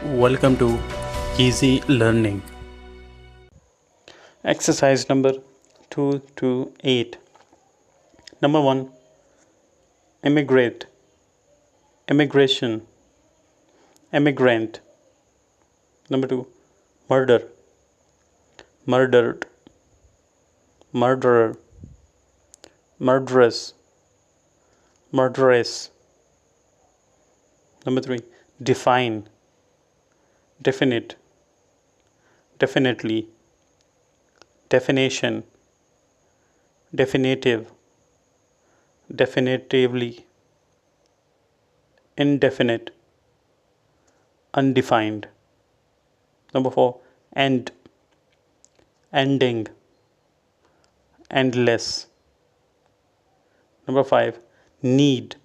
Welcome to Easy Learning. Exercise number 228. Number 1. Immigrate, immigration, immigrant. Number 2. Murder, murdered, murderer, murderess, murderess. Number 3. Define, definite, definitely, definition, definitive, definitively, indefinite, undefined. Number 4. End, ending, endless. Number 5. Need,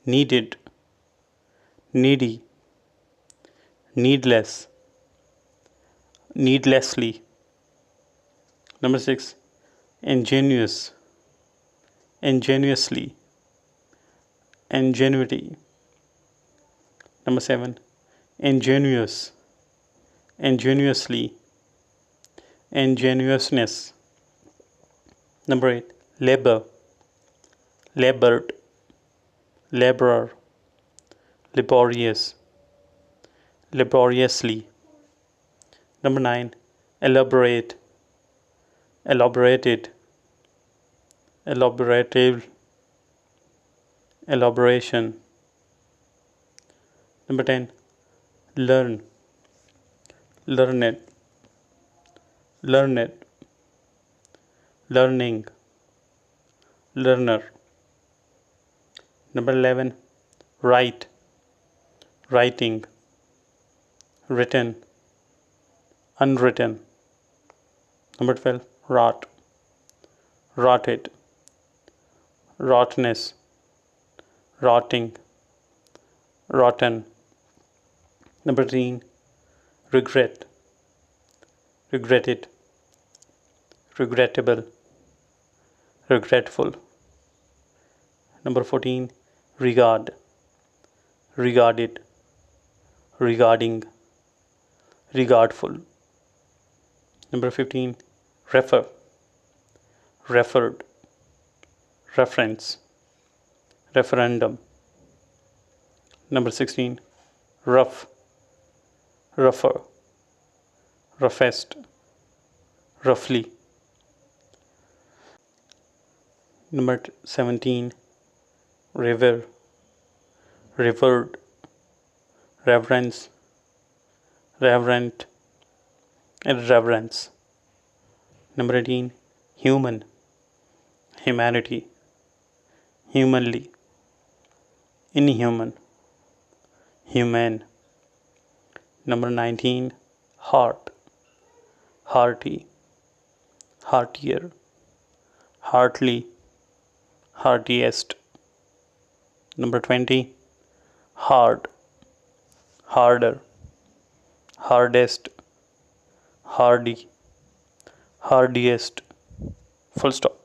needed, needy, needless, needlessly. Number 6. Ingenious, ingenuously, ingenuity. Number 7. Ingenuous, ingenuously, ingenuousness. Number 8. Labor, labored, laborer, laborious, laboriously. Number 9. Elaborate, elaborated, elaborative, elaboration. Number 10. Learn, learned, learned, learning, learner. Number 11. Write, writing, written, unwritten. Number 12. Rot, rotted, rottenness, rotting, rotten. Number 13. Regret, regretted, regrettable, regretful. Number 14. Regard, regarded, regarding, regardful. Number 15. Refer, referred, reference, referendum. Number 16. Rough, rougher, roughest, roughly. Number 17. Revere, revered, reverence, reverent, irreverence. Number 18. Human, humanity, humanly, inhuman, humane. Number 19. Heart, hearty, heartier, heartly, heartiest. Number 20. Hard, harder, hardest, hardy, hardiest. Full stop.